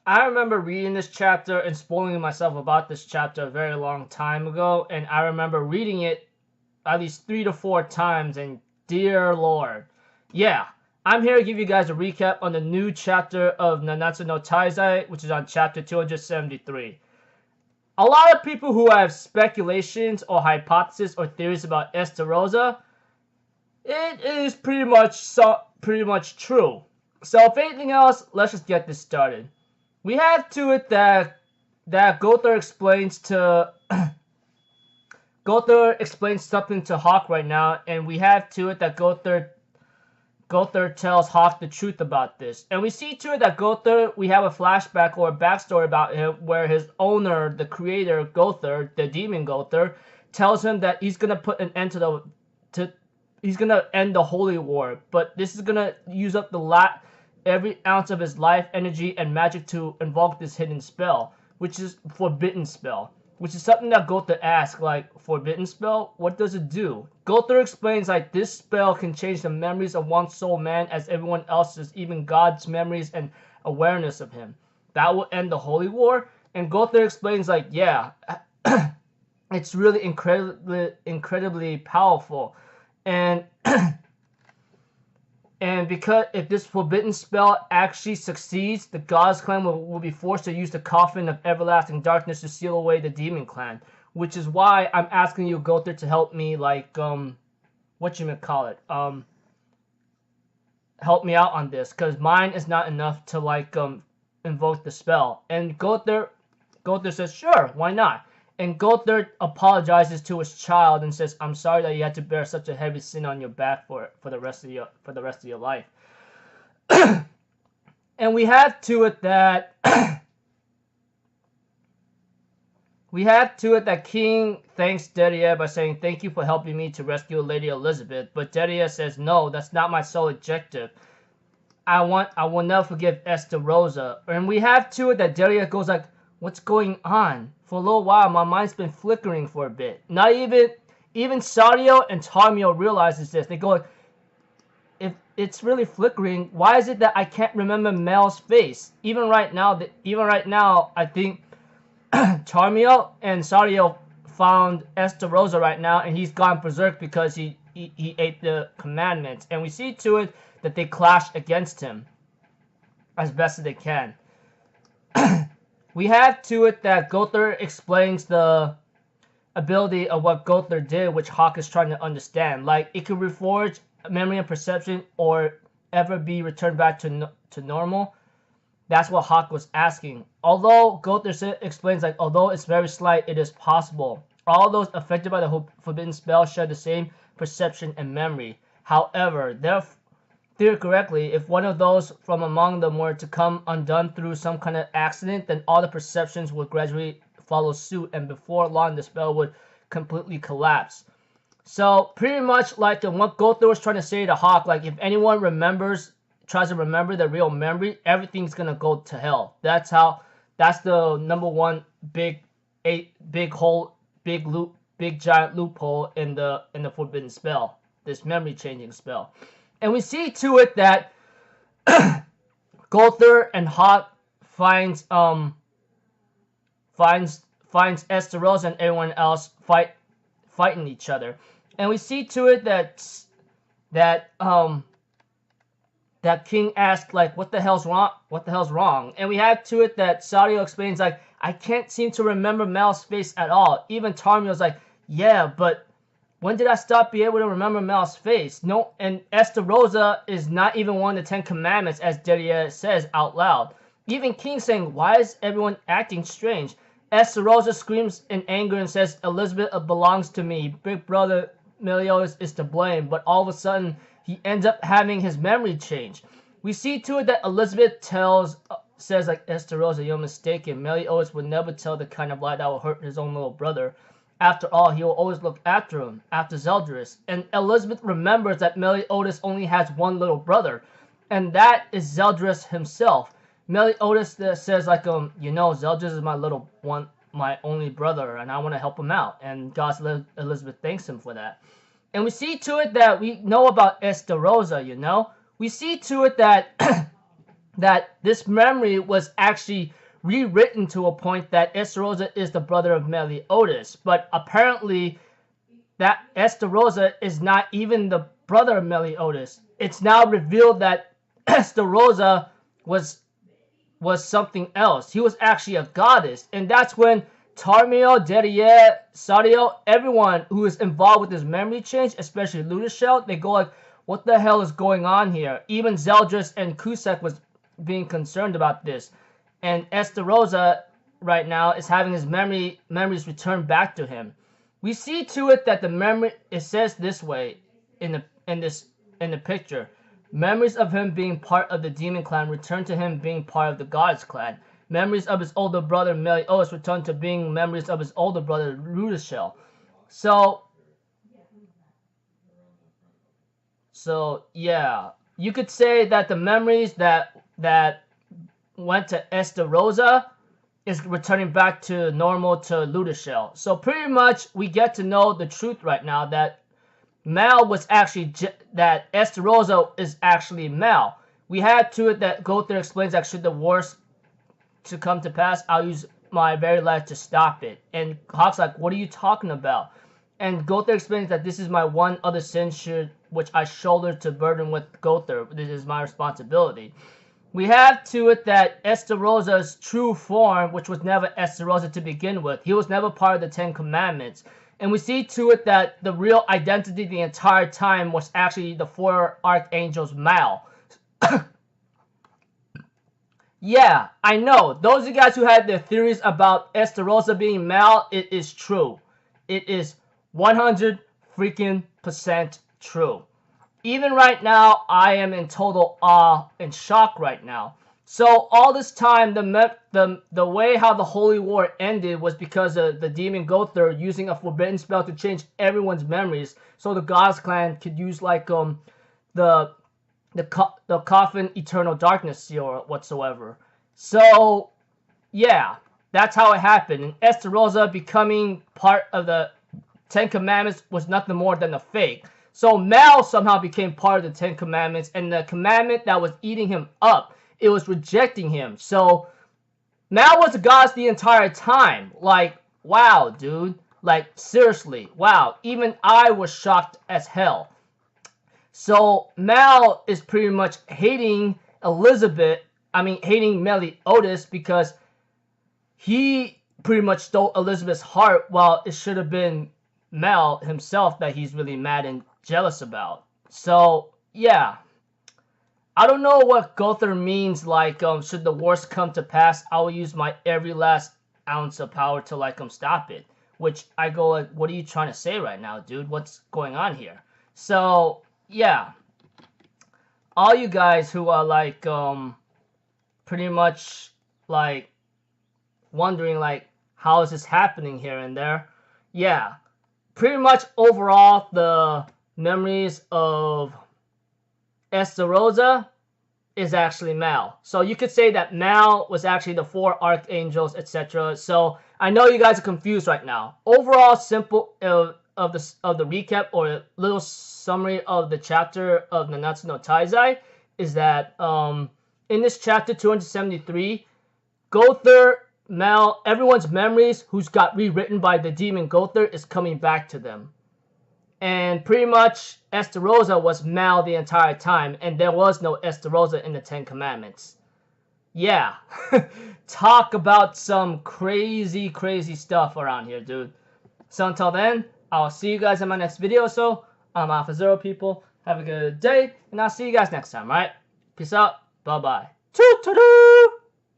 I remember reading this chapter and spoiling myself about this chapter a very long time ago, and I remember reading it at least 3 to 4 times, and dear lord. Yeah, I'm here to give you guys a recap on the new chapter of Nanatsu no Taizai, which is on chapter 273. A lot of people who have speculations or hypotheses or theories about Estarossa, it is pretty much true. So if anything else, let's just get this started. We have to it that Gother explains to Gother explains something to Hawk right now, and we have to it that Gother tells Hawk the truth about this. And we see to it that Gother, we have a flashback or a backstory about him where his owner, the creator, Gother, the demon Gother, tells him that he's gonna put an end he's gonna end the holy war, but this is gonna use up every ounce of his life, energy, and magic to invoke this hidden spell, which is forbidden spell. Which is something that Gother asks, like, forbidden spell? What does it do? Gother explains, like, this spell can change the memories of one soul man as everyone else's, even God's memories and awareness of him. That will end the holy war. And Gother explains, like, yeah, it's really incredibly powerful. And and because if this forbidden spell actually succeeds, the Gods clan will be forced to use the coffin of everlasting darkness to seal away the demon clan. Which is why I'm asking you, Gother, to help me, like, whatchamacallit, help me out on this, because mine is not enough to, like, invoke the spell. And Gother says, sure, why not? And Gother apologizes to his child and says, "I'm sorry that you had to bear such a heavy sin on your back for the rest of your life." And we have to it that King thanks Deria by saying, "Thank you for helping me to rescue Lady Elizabeth." But Deria says, "No, that's not my sole objective. I will never forgive Estarossa." And we have to it that Deria goes like, "What's going on? For a little while, my mind's been flickering for a bit." Not even Sario and Tamio realizes this. They go, "If it's really flickering, why is it that I can't remember Mel's face? Even right now, I think Tamio and Sario found Estarossa right now, and he's gone berserk because he ate the commandments." And we see to it that they clash against him as best as they can. We have to it that Gother explains the ability of what Gother did, which Hawk is trying to understand. Like, it could reforge memory and perception or ever be returned back to normal. That's what Hawk was asking. Although Gother explains, like, although it's very slight, it is possible. All those affected by the forbidden spell share the same perception and memory. However, theoretically, if one of those from among them were to come undone through some kind of accident, then all the perceptions would gradually follow suit, and before long the spell would completely collapse. So pretty much like what Gother was trying to say to Hawk, like, if anyone tries to remember the real memory, everything's gonna go to hell. That's the number one big giant loophole in the forbidden spell, this memory changing spell. And we see to it that Gother and Hawk finds Estarossa and everyone else fighting each other. And we see to it that King asked, like, what the hell's wrong? And we have to it that Sario explains, like, I can't seem to remember Mel's face at all. Even Tamio's like, yeah, but when did I stop being able to remember Mel's face? No, and Estarossa is not even one of the 10 Commandments, as Deria says out loud. Even King saying, why is everyone acting strange? Estarossa screams in anger and says, Elizabeth belongs to me. Big brother Meliodas is to blame. But all of a sudden, he ends up having his memory change. We see to it that Elizabeth says, like, Estarossa, you're mistaken. Meliodas would never tell the kind of lie that will hurt his own little brother. After all, he will always look after him, after Zeldris. And Elizabeth remembers that Meliodas only has one little brother, and that is Zeldris himself. Meliodas says, like, Zeldris is my only brother, and I want to help him out. And Elizabeth thanks him for that. And we see to it that we know about Estarossa, We see to it that that this memory was actually rewritten to a point that Estarossa is the brother of Meliodas. But apparently, that Estarossa is not even the brother of Meliodas. It's now revealed that Estarossa was something else. He was actually a goddess. And that's when Tarmio, Derriere, Sario, everyone who is involved with this memory change, especially Ludishel, they go like, what the hell is going on here? Even Zeldris and Kusek was being concerned about this. And Estarossa right now is having his memories returned back to him. We see to it that the memory, it says this way in the picture. Memories of him being part of the demon clan return to him being part of the goddess clan. Memories of his older brother Meliodas return to being memories of his older brother Ludishel. So yeah, you could say that the memories that went to Estarossa is returning back to normal to Ludishel. So pretty much we get to know the truth right now that Mal was actually that Estarossa is actually Mal. We had to it that Gother explains that should the worst to come to pass, I'll use my very life to stop it. And Hawk's like, what are you talking about? And Gother explains that this is my one other sin which I shoulder to burden with Gother. This is my responsibility. We have to it that Estarossa's true form, which was never Estarossa to begin with. He was never part of the Ten Commandments. And we see to it that the real identity the entire time was actually the four archangels Mal. Yeah, I know. Those of you guys who had their theories about Estarossa being Mal, it is true. It is 100 freaking % true. Even right now, I am in total awe and shock right now. So all this time, the way how the Holy War ended was because of the demon Gother using a forbidden spell to change everyone's memories, so the Gods clan could use like the Coffin Eternal Darkness seal or whatsoever. So yeah, that's how it happened. And Estarossa becoming part of the Ten Commandments was nothing more than a fake. So Mal somehow became part of the Ten Commandments, and the commandment that was eating him up, it was rejecting him. So Mal was a goddess the entire time. Like, wow, dude. Like, seriously, wow. Even I was shocked as hell. So Mal is pretty much hating hating Meliodas because he pretty much stole Elizabeth's heart, while it should have been Mal himself that he's really mad and jealous about. So yeah, I don't know what Gother means, like should the worst come to pass, I will use my every last ounce of power to like stop it. Which I go like, what are you trying to say right now, dude? What's going on here? So yeah, all you guys who are like pretty much like wondering like how is this happening here and there, yeah, pretty much overall the memories of Estarossa is actually Mal. So you could say that Mal was actually the four archangels, etc. So I know you guys are confused right now. Overall, simple of the recap or little summary of the chapter of Nanatsu no Taizai is that in this chapter 273, Gother, Mal, everyone's memories who's got rewritten by the demon Gother is coming back to them. And pretty much Estarossa was Mal the entire time, and there was no Estarossa in the Ten Commandments. Yeah, talk about some crazy, crazy stuff around here, dude. So until then, I'll see you guys in my next video. So I'm Alpha Zero, people. Have a good day, and I'll see you guys next time, alright? Peace out. Bye-bye. Toot-toot-toot!